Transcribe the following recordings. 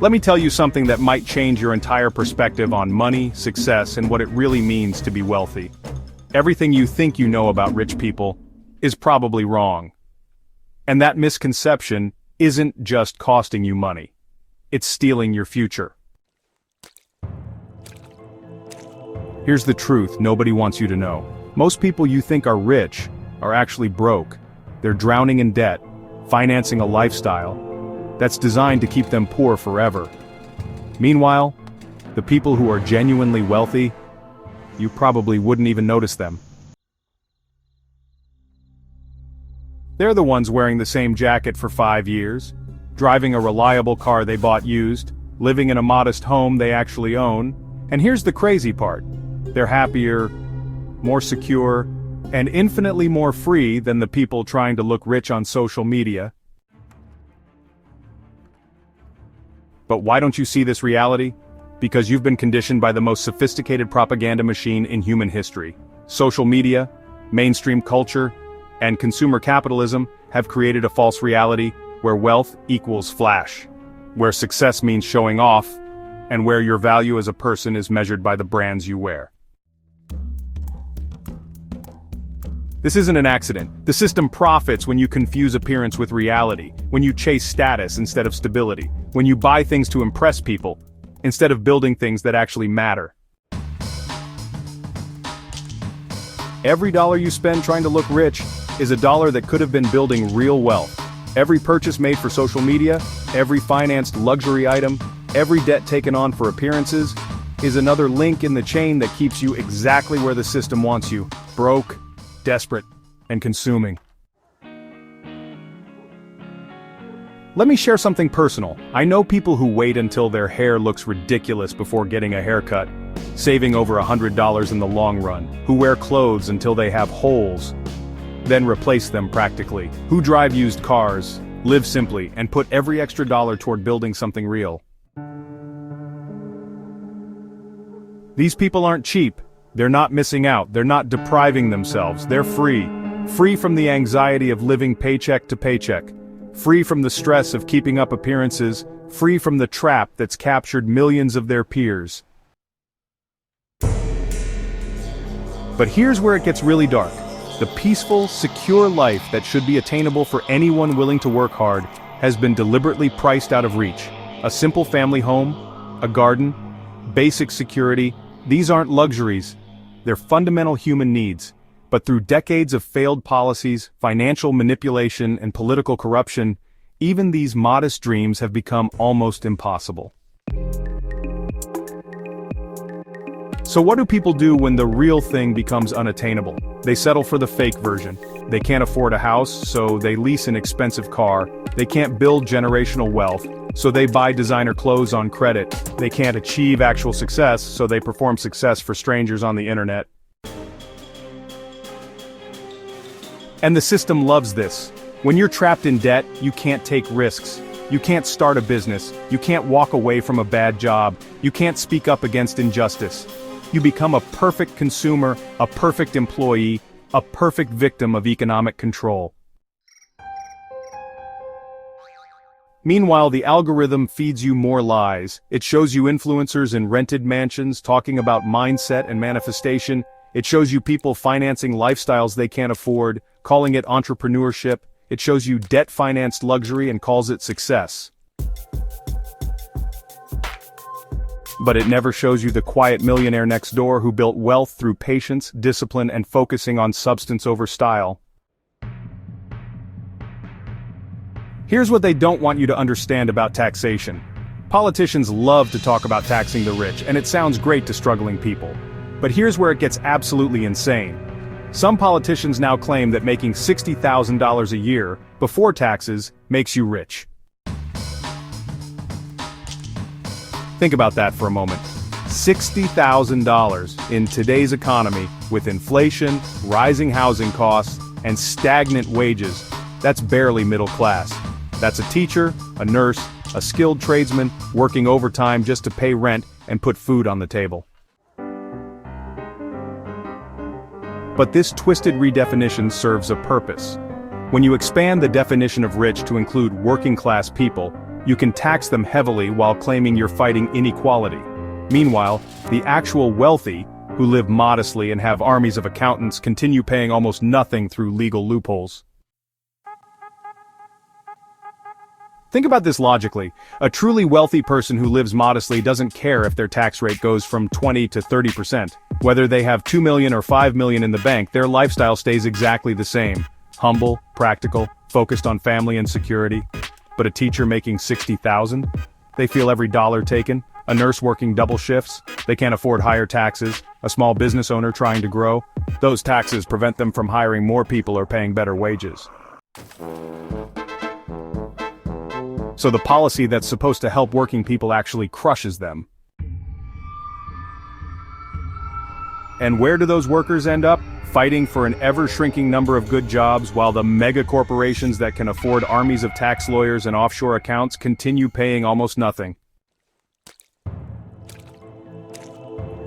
Let me tell you something that might change your entire perspective on money, success, and what it really means to be wealthy. Everything you think you know about rich people is probably wrong. And that misconception isn't just costing you money. It's stealing your future. Here's the truth nobody wants you to know. Most people you think are rich are actually broke. They're drowning in debt, financing a lifestyle that's designed to keep them poor forever. Meanwhile, the people who are genuinely wealthy, you probably wouldn't even notice them. They're the ones wearing the same jacket for 5 years, driving a reliable car they bought used, living in a modest home they actually own, and here's the crazy part. They're happier, more secure, and infinitely more free than the people trying to look rich on social media. But why don't you see this reality? Because you've been conditioned by the most sophisticated propaganda machine in human history. Social media, mainstream culture, and consumer capitalism have created a false reality where wealth equals flash, where success means showing off, and where your value as a person is measured by the brands you wear. This isn't an accident. The system profits when you confuse appearance with reality, when you chase status instead of stability, when you buy things to impress people, instead of building things that actually matter. Every dollar you spend trying to look rich is a dollar that could have been building real wealth. Every purchase made for social media, every financed luxury item, every debt taken on for appearances, is another link in the chain that keeps you exactly where the system wants you, broke, desperate, and consuming. Let me share something personal. I know people who wait until their hair looks ridiculous before getting a haircut, saving over $100 in the long run, who wear clothes until they have holes, then replace them practically, who drive used cars, live simply, and put every extra dollar toward building something real. These people aren't cheap. They're not missing out, they're not depriving themselves, they're free. Free from the anxiety of living paycheck to paycheck. Free from the stress of keeping up appearances, free from the trap that's captured millions of their peers. But here's where it gets really dark. The peaceful, secure life that should be attainable for anyone willing to work hard has been deliberately priced out of reach. A simple family home, a garden, basic security, these aren't luxuries. They're fundamental human needs, but through decades of failed policies, financial manipulation, and political corruption, even these modest dreams have become almost impossible. So what do people do when the real thing becomes unattainable? They settle for the fake version. They can't afford a house, so they lease an expensive car. They can't build generational wealth, so they buy designer clothes on credit. They can't achieve actual success, so they perform success for strangers on the internet. And the system loves this. When you're trapped in debt, you can't take risks. You can't start a business. You can't walk away from a bad job. You can't speak up against injustice. You become a perfect consumer, a perfect employee, a perfect victim of economic control. Meanwhile, the algorithm feeds you more lies. It shows you influencers in rented mansions talking about mindset and manifestation. It shows you people financing lifestyles they can't afford, calling it entrepreneurship. It shows you debt-financed luxury and calls it success. But it never shows you the quiet millionaire next door who built wealth through patience, discipline, and focusing on substance over style. Here's what they don't want you to understand about taxation. Politicians love to talk about taxing the rich, and it sounds great to struggling people. But here's where it gets absolutely insane. Some politicians now claim that making $60,000 a year, before taxes, makes you rich. Think about that for a moment. $60,000 in today's economy, with inflation, rising housing costs, and stagnant wages, that's barely middle class. That's a teacher, a nurse, a skilled tradesman, working overtime just to pay rent and put food on the table. But this twisted redefinition serves a purpose. When you expand the definition of rich to include working-class people, You can tax them heavily while claiming you're fighting inequality. Meanwhile, the actual wealthy, who live modestly and have armies of accountants, continue paying almost nothing through legal loopholes. Think about this logically. A truly wealthy person who lives modestly doesn't care if their tax rate goes from 20 to 30%. Whether they have 2 million or 5 million in the bank, their lifestyle stays exactly the same. Humble, practical, focused on family and security. But a teacher making 60,000? They feel every dollar taken. A nurse working double shifts? They can't afford higher taxes. A small business owner trying to grow? Those taxes prevent them from hiring more people or paying better wages. So the policy that's supposed to help working people actually crushes them. And where do those workers end up? Fighting for an ever-shrinking number of good jobs while the mega corporations that can afford armies of tax lawyers and offshore accounts continue paying almost nothing.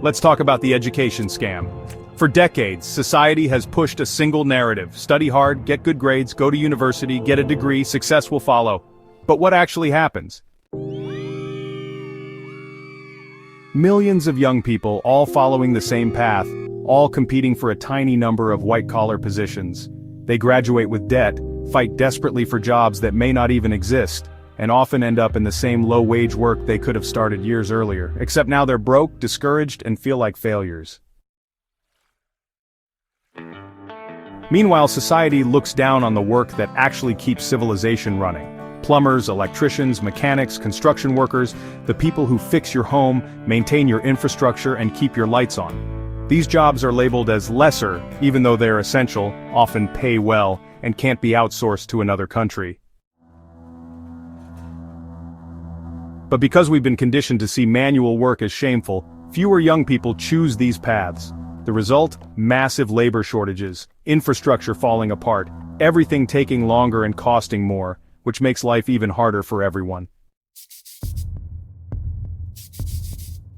Let's talk about the education scam. For decades, society has pushed a single narrative: study hard, get good grades, go to university, get a degree, success will follow. But what actually happens? Millions of young people, all following the same path, all competing for a tiny number of white-collar positions. They graduate with debt, fight desperately for jobs that may not even exist, and often end up in the same low-wage work they could have started years earlier, except now they're broke, discouraged, and feel like failures. Meanwhile, society looks down on the work that actually keeps civilization running. Plumbers, electricians, mechanics, construction workers, the people who fix your home, maintain your infrastructure, and keep your lights on. These jobs are labeled as lesser, even though they're essential, often pay well, and can't be outsourced to another country. But because we've been conditioned to see manual work as shameful, fewer young people choose these paths. The result? Massive labor shortages, infrastructure falling apart, everything taking longer and costing more, which makes life even harder for everyone.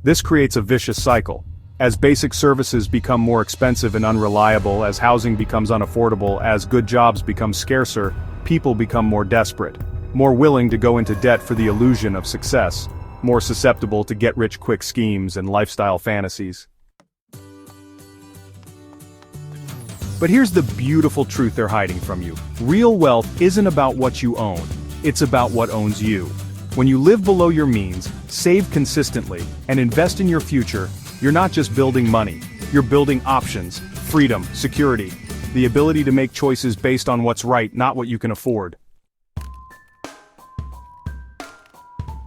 This creates a vicious cycle. As basic services become more expensive and unreliable, as housing becomes unaffordable, as good jobs become scarcer, people become more desperate, more willing to go into debt for the illusion of success, more susceptible to get-rich-quick schemes and lifestyle fantasies. But here's the beautiful truth they're hiding from you. Real wealth isn't about what you own, it's about what owns you. When you live below your means, save consistently, and invest in your future, you're not just building money, you're building options, freedom, security, the ability to make choices based on what's right, not what you can afford.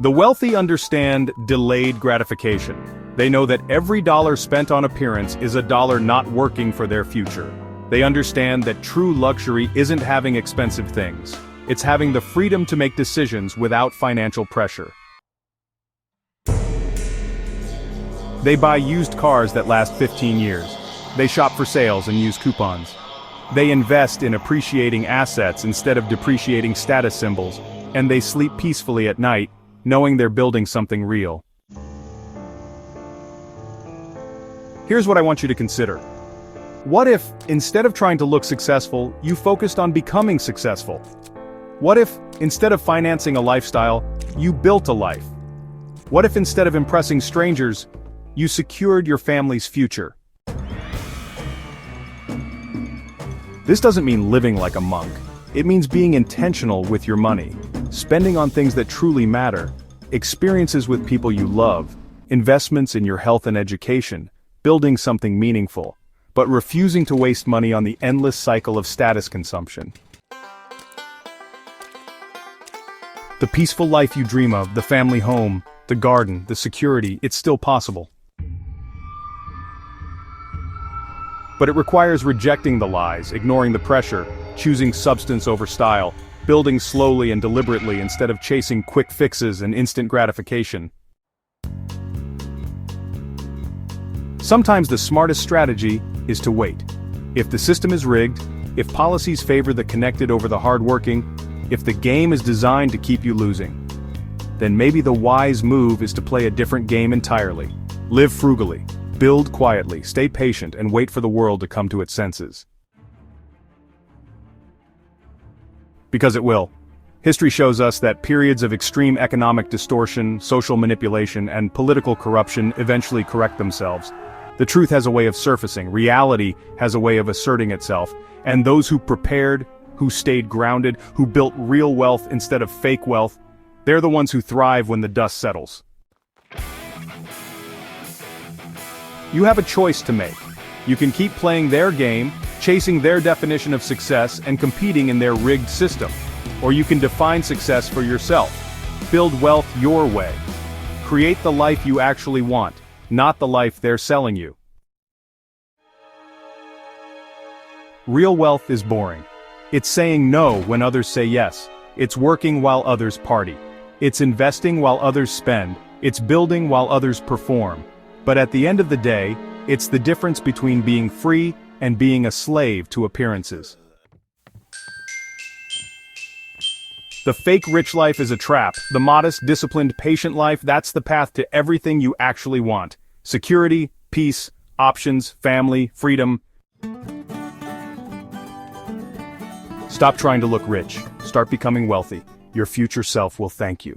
The wealthy understand delayed gratification. They know that every dollar spent on appearance is a dollar not working for their future. They understand that true luxury isn't having expensive things. It's having the freedom to make decisions without financial pressure. They buy used cars that last 15 years. They shop for sales and use coupons. They invest in appreciating assets instead of depreciating status symbols. And they sleep peacefully at night, knowing they're building something real. Here's what I want you to consider. What if, instead of trying to look successful, you focused on becoming successful? What if, instead of financing a lifestyle, you built a life? What if instead of impressing strangers, you secured your family's future? This doesn't mean living like a monk. It means being intentional with your money, spending on things that truly matter, experiences with people you love, investments in your health and education, building something meaningful, but refusing to waste money on the endless cycle of status consumption. The peaceful life you dream of, the family home, the garden, the security, it's still possible. But it requires rejecting the lies, ignoring the pressure, choosing substance over style, building slowly and deliberately instead of chasing quick fixes and instant gratification. Sometimes the smartest strategy is to wait. If the system is rigged, if policies favor the connected over the hardworking, if the game is designed to keep you losing, then maybe the wise move is to play a different game entirely. Live frugally, build quietly, stay patient, and wait for the world to come to its senses. Because it will. History shows us that periods of extreme economic distortion, social manipulation, and political corruption eventually correct themselves. The truth has a way of surfacing, reality has a way of asserting itself, and those who prepared, who stayed grounded, who built real wealth instead of fake wealth, they're the ones who thrive when the dust settles. You have a choice to make. You can keep playing their game, chasing their definition of success and competing in their rigged system. Or you can define success for yourself. Build wealth your way. Create the life you actually want, not the life they're selling you. Real wealth is boring. It's saying no when others say yes. It's working while others party. It's investing while others spend. It's building while others perform. But at the end of the day, it's the difference between being free and being a slave to appearances. The fake rich life is a trap. The modest, disciplined, patient life, that's the path to everything you actually want. Security, peace, options, family, freedom. Stop trying to look rich. Start becoming wealthy. Your future self will thank you.